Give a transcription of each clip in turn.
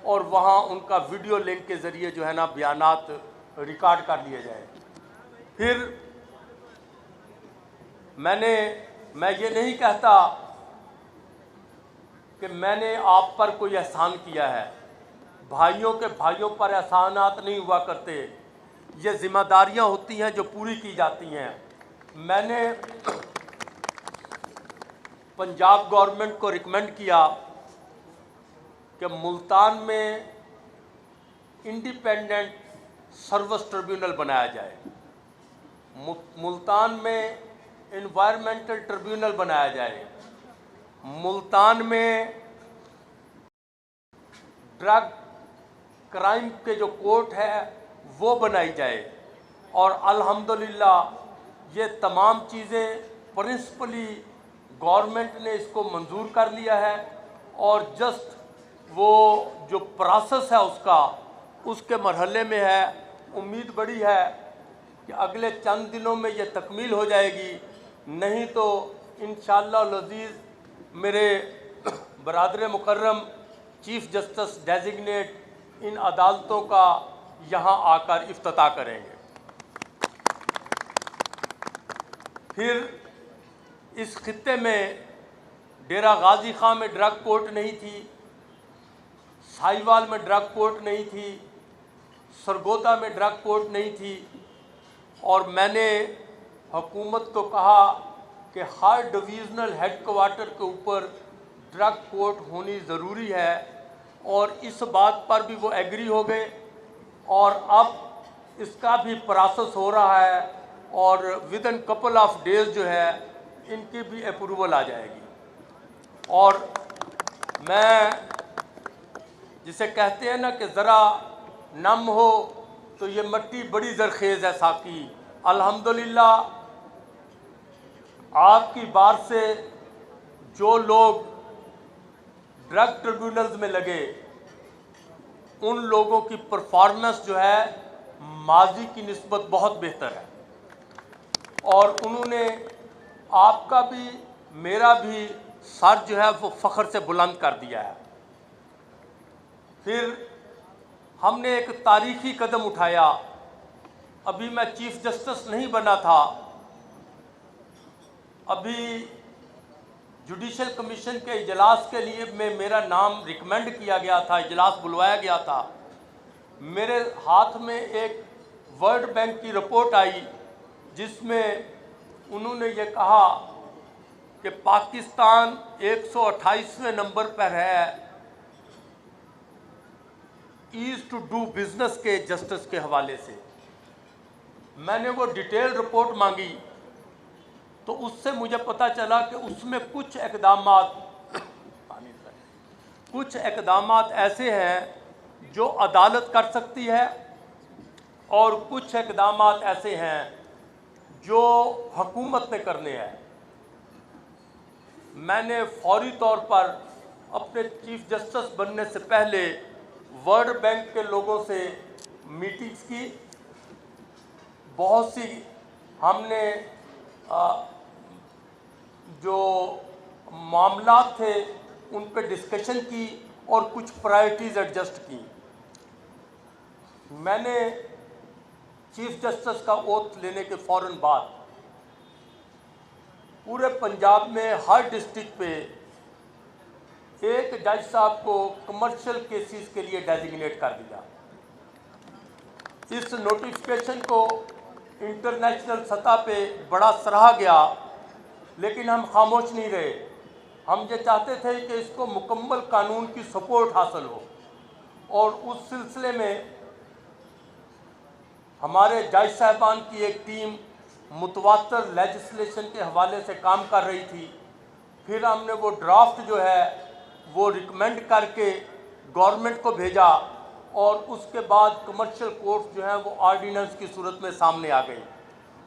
और वहाँ उनका वीडियो लिंक के ज़रिए जो है ना बयानात रिकॉर्ड कर लिए जाए। फिर मैं ये नहीं कहता कि मैंने आप पर कोई एहसान किया है, भाइयों के भाइयों पर एहसानात नहीं हुआ करते, ये जिम्मेदारियां होती हैं जो पूरी की जाती हैं। मैंने पंजाब गवर्नमेंट को रिकमेंड किया कि मुल्तान में इंडिपेंडेंट सर्विस ट्रिब्यूनल बनाया जाए, मुल्तान में इन्वायरमेंटल ट्रिब्यूनल बनाया जाए, मुल्तान में ड्रग क्राइम के जो कोर्ट है वो बनाई जाए। और अल्हम्दुलिल्लाह ये तमाम चीज़ें प्रिंसिपली गवर्नमेंट ने इसको मंजूर कर लिया है और जस्ट वो जो प्रोसेस है उसके मरहले में है। उम्मीद बड़ी है कि अगले चंद दिनों में ये तकमील हो जाएगी, नहीं तो इंशाअल्लाह लजीज़ मेरे बरादर मुकर्रम चीफ जस्टिस डेजिग्नेट इन अदालतों का यहाँ आकर इफ्तिताह करेंगे। फिर इस खित्ते में डेरा गाजी खां में ड्रग कोर्ट नहीं थी, साहिवाल में ड्रग कोर्ट नहीं थी, सरगोदा में ड्रग कोर्ट नहीं थी, और मैंने हुकूमत को कहा कि हर डिवीज़नल हेडक्वार्टर के ऊपर ड्रग कोर्ट होनी ज़रूरी है, और इस बात पर भी वो एग्री हो गए और अब इसका भी प्रोसेस हो रहा है और with in couple of days जो है इनकी भी अप्रूवल आ जाएगी। और मैं जिसे कहते हैं ना कि ज़रा नम हो तो ये मट्टी बड़ी ज़रखेज़ है साकी। अल्हम्दुलिल्लाह आपकी बात से जो लोग ड्रग ट्रिब्यूनल्स में लगे उन लोगों की परफॉर्मेंस जो है माजी की निस्बत बहुत बेहतर है, और उन्होंने आपका भी मेरा भी सर जो है वो फ़ख्र से बुलंद कर दिया है। फिर हमने एक तारीखी कदम उठाया। अभी मैं चीफ जस्टिस नहीं बना था, अभी जुडिशल कमीशन के इजलास के लिए मेरा नाम रिकमेंड किया गया था, इजलास बुलवाया गया था। मेरे हाथ में एक वर्ल्ड बैंक की रिपोर्ट आई जिसमें उन्होंने ये कहा कि पाकिस्तान 128वें नंबर पर है ईज टू डू बिजनेस के जस्टिस के हवाले से। मैंने वो डिटेल रिपोर्ट मांगी तो उससे मुझे पता चला कि उसमें कुछ इक़दामात ऐसे हैं जो अदालत कर सकती है और कुछ इक़दामात ऐसे हैं जो हुकूमत ने करने हैं। मैंने फौरी तौर पर अपने चीफ जस्टिस बनने से पहले वर्ल्ड बैंक के लोगों से मीटिंग्स की, बहुत सी हमने जो मामला थे उन पे डिस्कशन की और कुछ प्रायोरिटीज़ एडजस्ट की। मैंने चीफ जस्टिस का ओथ लेने के फ़ौरन बाद पूरे पंजाब में हर डिस्ट्रिक्ट पे एक जज साहब को कमर्शियल केसेस के लिए डेजिग्नेट कर दिया। इस नोटिफिकेशन को इंटरनेशनल सतह पे बड़ा सराहा गया, लेकिन हम खामोश नहीं रहे। हम ये चाहते थे कि इसको मुकम्मल कानून की सपोर्ट हासिल हो, और उस सिलसिले में हमारे जज साहबान की एक टीम मुतवातर लेजिस्लेशन के हवाले से काम कर रही थी। फिर हमने वो ड्राफ्ट जो है वो रिकमेंड करके गवर्नमेंट को भेजा, और उसके बाद कमर्शियल कोर्ट्स जो हैं वो ऑर्डिनेंस की सूरत में सामने आ गई।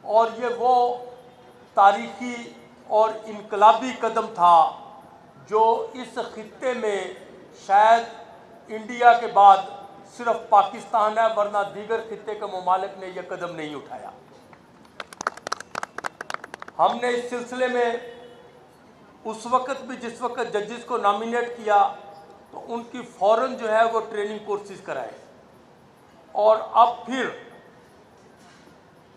और ये वो तारीखी और इनकलाबी कदम था जो इस खित्ते में शायद इंडिया के बाद सिर्फ पाकिस्तान है, वरना दीगर खित्ते के ममालिक ने यह कदम नहीं उठाया। हमने इस सिलसिले में उस वक़्त भी जिस वक़्त जजेस को नॉमिनेट किया तो उनकी फ़ौरन जो है वो ट्रेनिंग कोर्सेज कराए। और अब फिर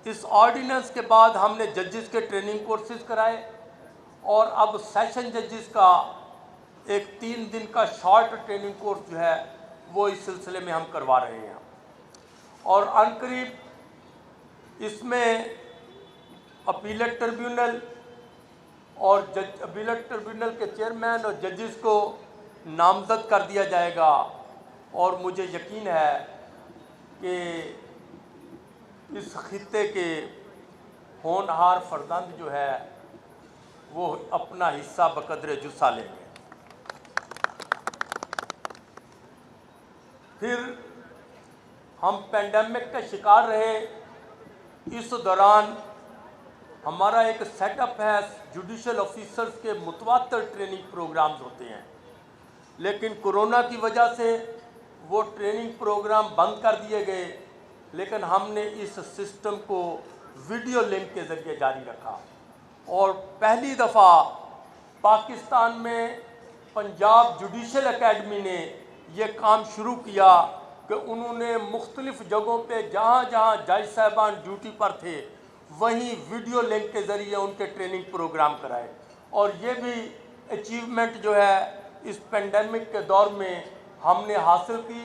इस ऑर्डिनेंस के बाद हमने जजेस के ट्रेनिंग कोर्सेज कराए और अब सेशन जजेस का एक 3 दिन का शॉर्ट ट्रेनिंग कोर्स जो है वो इस सिलसिले में हम करवा रहे हैं। और अनकरीब इसमें अपीलेट ट्रिब्यूनल और अपीलेट ट्रिब्यूनल के चेयरमैन और जजेस को नामजद कर दिया जाएगा। और मुझे यकीन है कि इस खित्ते के होनहार फर्जंद जो है वो अपना हिस्सा बकदरे जुस्सा लेंगे। फिर हम पेंडेमिक का शिकार रहे, इस दौरान हमारा एक सेटअप है, जुडिशल ऑफिसर्स के मुतवातर ट्रेनिंग प्रोग्राम्स होते हैं, लेकिन कोरोना की वजह से वो ट्रेनिंग प्रोग्राम बंद कर दिए गए। लेकिन हमने इस सिस्टम को वीडियो लिंक के ज़रिए जारी रखा और पहली दफ़ा पाकिस्तान में पंजाब जुडिशल एकेडमी ने ये काम शुरू किया कि उन्होंने मुख्तलिफ़ जगहों पे जहाँ जहाँ जज साहबान ड्यूटी पर थे वहीं वीडियो लिंक के ज़रिए उनके ट्रेनिंग प्रोग्राम कराए। और ये भी अचीवमेंट जो है इस पेंडेमिक के दौर में हमने हासिल की,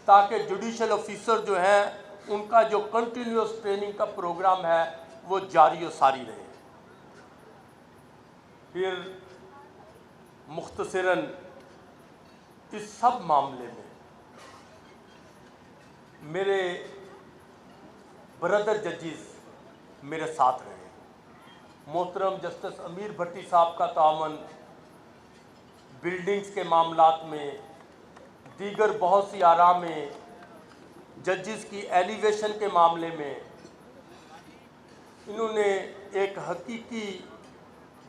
ताकि जुडिशल ऑफिसर जो हैं उनका जो कंटिन्यूस ट्रेनिंग का प्रोग्राम है वो जारी और सारी रहे। फिर मुख्तसरन इस सब मामले में मेरे ब्रदर जजेस मेरे साथ रहे। मोहतरम जस्टिस अमीर भट्टी साहब का तामन बिल्डिंग्स के मामलात में, दीगर बहुत सी आरा में, जजेस की एलिवेशन के मामले में इन्होंने एक हकीकी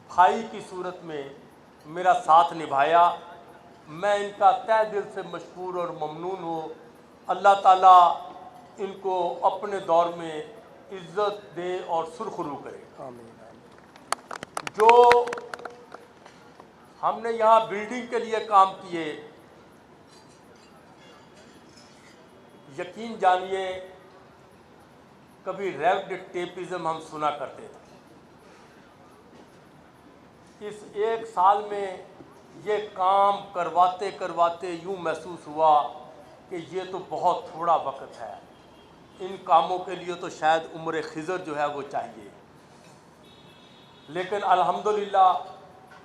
भाई की सूरत में मेरा साथ निभाया। मैं इनका तहे दिल से मशकूर और ममनून हूँ। अल्लाह ताला इनको अपने दौर में इज़्ज़त दे और सुरखरू करे। आमीन। जो हमने यहाँ बिल्डिंग के लिए काम किए, यकीन जानिए कभी रेड टेपिज्म हम सुना करते थे। इस एक साल में ये काम करवाते करवाते यूँ महसूस हुआ कि ये तो बहुत थोड़ा वक्त है, इन कामों के लिए तो शायद उम्र खिज़र जो है वो चाहिए। लेकिन अल्हम्दुलिल्लाह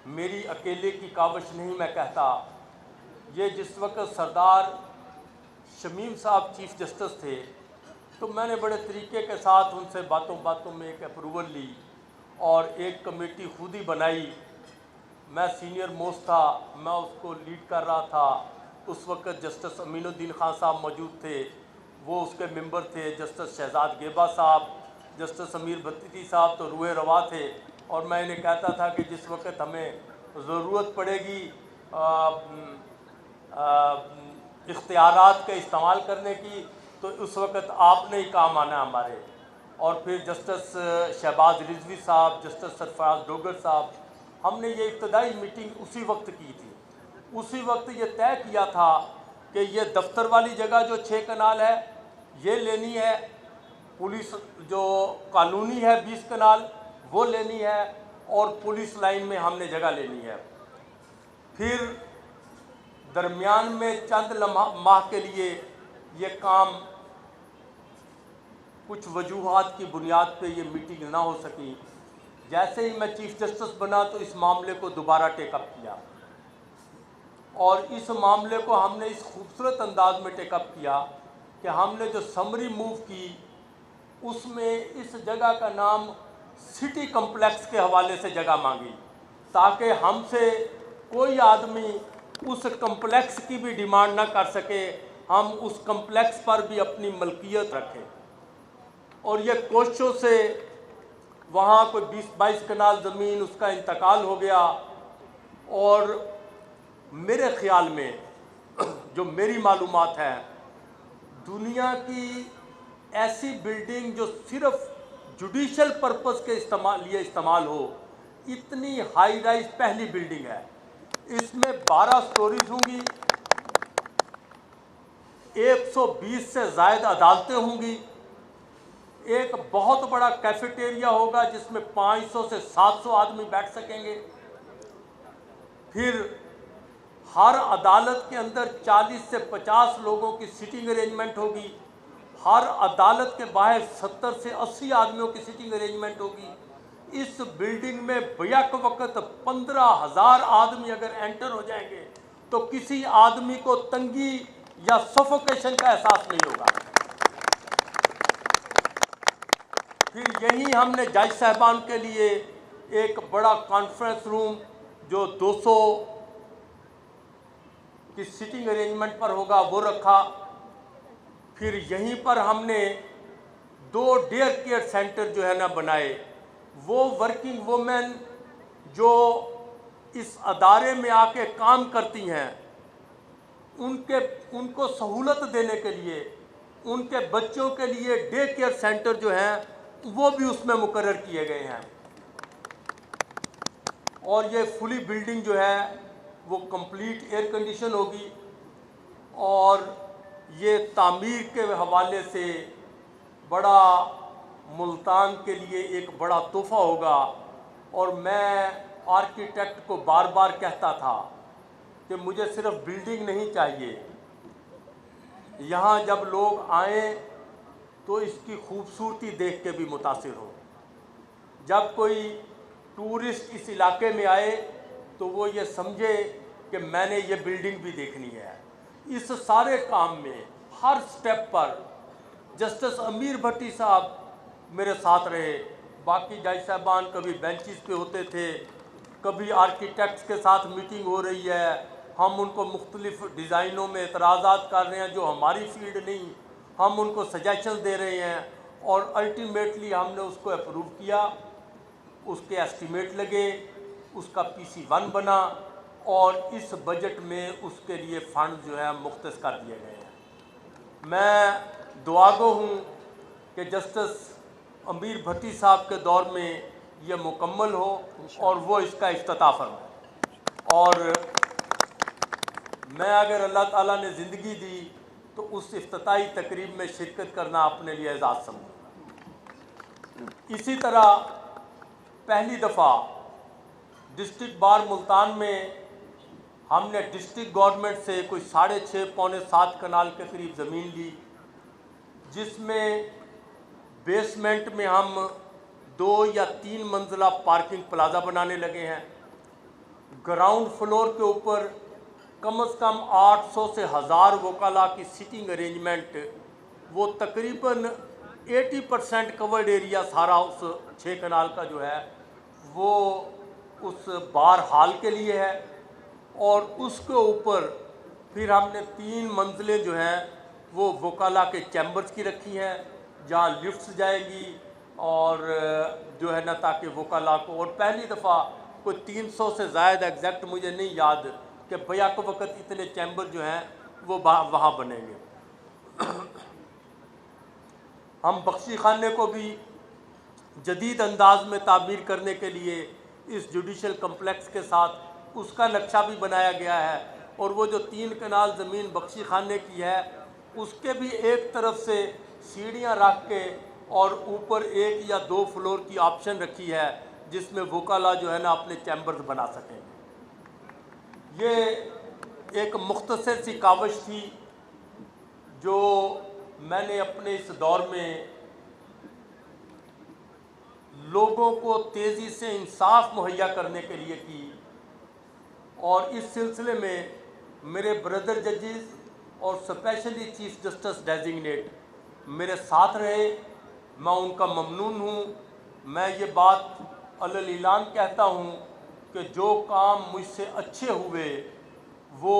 मेरी अकेले की काविश नहीं, मैं कहता ये जिस वक्त सरदार शमीम साहब चीफ जस्टिस थे तो मैंने बड़े तरीके के साथ उनसे बातों बातों में एक अप्रूवल ली और एक कमेटी खुद ही बनाई। मैं सीनियर मोस्ट था, मैं उसको लीड कर रहा था। उस वक्त जस्टिस अमीनुद्दीन खान साहब मौजूद थे, वो उसके मेंबर थे। जस्टिस शहजाद गेबा साहब, जस्टिस अमीर भट्टी साहब तो रूहे रवा थे। और मैं इन्हें कहता था कि जिस वक्त हमें ज़रूरत पड़ेगी इख्तियारात के इस्तेमाल करने की तो उस वक्त आपने ही काम आना हमारे। और फिर जस्टिस शहबाज रिजवी साहब, जस्टिस सरफराज डोगर साहब, हमने ये इब्तदाई मीटिंग उसी वक्त की थी। उसी वक्त ये तय किया था कि ये दफ्तर वाली जगह जो 6 कनाल है ये लेनी है, पुलिस जो कॉलोनी है 20 कनाल वो लेनी है, और पुलिस लाइन में हमने जगह लेनी है। फिर दरमियान में चंद माह के लिए ये काम कुछ वजूहात की बुनियाद पे ये मीटिंग ना हो सकी। जैसे ही मैं चीफ जस्टिस बना तो इस मामले को दोबारा टेकअप किया और इस मामले को हमने इस खूबसूरत अंदाज में टेकअप किया कि हमने जो समरी मूव की उसमें इस जगह का नाम सिटी कम्प्लेक्स के हवाले से जगह मांगी, ताकि हमसे कोई आदमी उस कम्प्लेक्स की भी डिमांड ना कर सके, हम उस कम्प्लेक्स पर भी अपनी मलकियत रखें। और ये कोशिशों से वहाँ कोई 20-22 कनाल ज़मीन उसका इंतकाल हो गया। और मेरे ख़्याल में जो मेरी मालूमात है, दुनिया की ऐसी बिल्डिंग जो सिर्फ जुडिशल पर्पस के लिए इस्तेमाल हो, इतनी हाई राइज पहली बिल्डिंग है। इसमें 12 स्टोरीज होंगी 120 से ज़ायद अदालतें होंगी, एक बहुत बड़ा कैफेटेरिया होगा जिसमें 500 से 700 आदमी बैठ सकेंगे। फिर हर अदालत के अंदर 40 से 50 लोगों की सिटिंग अरेंजमेंट होगी। हर अदालत के बाहर 70 से 80 आदमियों की सिटिंग अरेंजमेंट होगी। इस बिल्डिंग में बैक वक्त 15,000 आदमी अगर एंटर हो जाएंगे तो किसी आदमी को तंगी या सफोकेशन का एहसास नहीं होगा। फिर यहीं हमने जज साहबान के लिए एक बड़ा कॉन्फ्रेंस रूम जो 200 की सिटिंग अरेंजमेंट पर होगा वो रखा। फिर यहीं पर हमने 2 डेयर केयर सेंटर जो है ना बनाए। वो वर्किंग वुमेन जो इस अदारे में आके काम करती हैं उनको सहूलत देने के लिए उनके बच्चों के लिए डे केयर सेंटर जो हैं वो भी उसमें मुकर्रर किए गए हैं। और ये फुली बिल्डिंग जो है वो कंप्लीट एयर कंडीशन होगी और ये तामीर के हवाले से बड़ा मुल्तान के लिए एक बड़ा तोहफ़ा होगा। और मैं आर्किटेक्ट को बार बार कहता था कि मुझे सिर्फ बिल्डिंग नहीं चाहिए, यहाँ जब लोग आए तो इसकी खूबसूरती देख के भी मुतासिर हो। जब कोई टूरिस्ट इस इलाके में आए तो वो ये समझे कि मैंने ये बिल्डिंग भी देखनी है। इस सारे काम में हर स्टेप पर जस्टिस अमीर भट्टी साहब मेरे साथ रहे। बाकी जज साहबान कभी बेंचेस पे होते थे, कभी आर्किटेक्ट्स के साथ मीटिंग हो रही है, हम उनको मुख्तलिफ डिज़ाइनों में एतराज़ात कर रहे हैं जो हमारी फील्ड नहीं, हम उनको सजेशन दे रहे हैं और अल्टीमेटली हमने उसको अप्रूव किया। उसके एस्टीमेट लगे, उसका PC1 बना और इस बजट में उसके लिए फ़ंड जो है मुख्तस कर दिए गए हैं। मैं दुआगो हूँ कि जस्टिस अमीर भट्टी साहब के दौर में ये मुकम्मल हो और वो इसका इफ्तिताह फरमाए। और मैं अगर अल्लाह ताला ने ज़िंदगी दी तो उस इफ्तिताही तकरीब में शिरकत करना अपने लिए एजाज़ समझूँगा। इसी तरह पहली दफ़ा डिस्ट्रिक्ट बार मुल्तान में हमने डिस्ट्रिक्ट गवर्नमेंट से कोई 6.5 पौने 7 कनाल के करीब ज़मीन ली, जिसमें बेसमेंट में हम 2 या 3 मंजिला पार्किंग प्लाजा बनाने लगे हैं। ग्राउंड फ्लोर के ऊपर कम से कम 800 से 1000 वकाला की सिटिंग अरेंजमेंट, वो तकरीबन 80% कवर्ड एरिया सारा उस 6 कनाल का जो है वो उस बार हॉल के लिए है। और उसके ऊपर फिर हमने 3 मंजिलें जो हैं वो वकाला के चैम्बर्स की रखी हैं जहाँ लिफ्ट्स जाएगी और जो है ना ताकि वकाला को, और पहली दफ़ा कोई 300 से ज़ायद एग्जैक्ट मुझे नहीं याद कि बैक वक्त इतने चैम्बर जो हैं वो वहाँ बनेंगे। हम बख्शी खाने को भी जदीद अंदाज में ताबीर करने के लिए इस जुडिशल कम्प्लेक्स के साथ उसका नक्शा भी बनाया गया है। और वो जो 3 कनाल ज़मीन बख्शी खाने की है उसके भी एक तरफ से सीढ़ियाँ रख के और ऊपर 1 या 2 फ्लोर की ऑप्शन रखी है जिसमें वकाला जो है ना अपने चैम्बर्स बना सकेंगे। ये एक मुख्तसर सी काविश थी जो मैंने अपने इस दौर में लोगों को तेज़ी से इंसाफ मुहैया करने के लिए की। और इस सिलसिले में मेरे ब्रदर जजेस और स्पेशली चीफ जस्टिस डेजिग्नेट मेरे साथ रहे, मैं उनका ममनून हूँ। मैं ये बात अलल ऐलान कहता हूँ कि जो काम मुझसे अच्छे हुए वो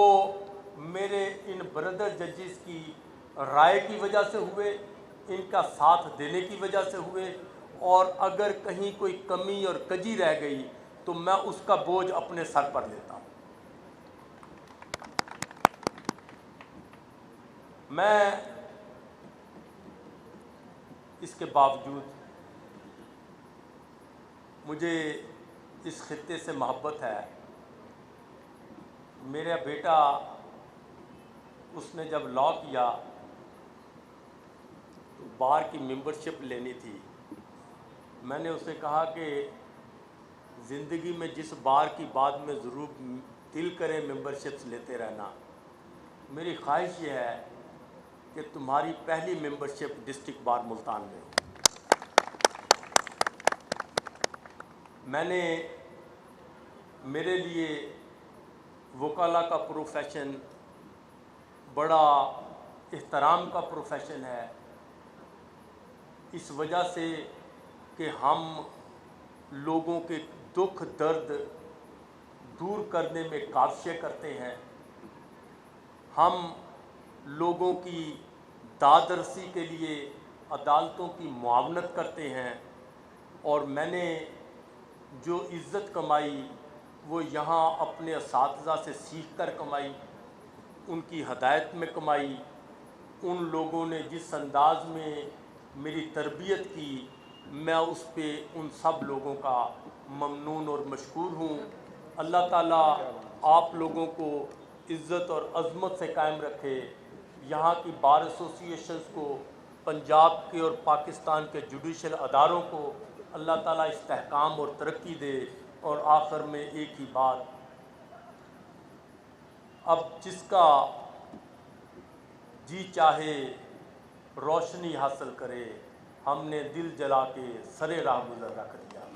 मेरे इन ब्रदर जजेस की राय की वजह से हुए, इनका साथ देने की वजह से हुए। और अगर कहीं कोई कमी और कजी रह गई तो मैं उसका बोझ अपने सर पर लेता हूँ। मैं इसके बावजूद मुझे इस खित्ते से मोहब्बत है। मेरा बेटा उसने जब लॉ किया तो बार की मेंबरशिप लेनी थी। मैंने उसे कहा कि ज़िंदगी में जिस बार की बाद में ज़रूर दिल करे मेंबरशिप्स लेते रहना। मेरी ख्वाहिश ये है कि तुम्हारी पहली मेंबरशिप डिस्ट्रिक्ट बार मुल्तान में हो। मैंने मेरे लिए वकाला का प्रोफेशन बड़ा एहतराम का प्रोफेशन है, इस वजह से कि हम लोगों के दुख दर्द दूर करने में काविशें करते हैं, हम लोगों की दादरसी के लिए अदालतों की मुआवनत करते हैं। और मैंने जो इज़्ज़त कमाई वो यहाँ अपने असातिज़ा से सीख कर कमाई, उनकी हदायत में कमाई। उन लोगों ने जिस अंदाज़ में मेरी तरबियत की, मैं उस पे उन सब लोगों का ममनून और मशकूर हूँ। अल्लाह ताला आप लोगों को इज़्ज़त और अज़मत से कायम रखे। यहाँ की बार एसोसिएशंस को, पंजाब के और पाकिस्तान के जुडिशल अदारों को अल्लाह ताला इस्तेहकाम और तरक्की दे। और आखिर में एक ही बात, अब जिसका जी चाहे रोशनी हासिल करे, हमने दिल जला के सरे राह गुज़र रख दिया।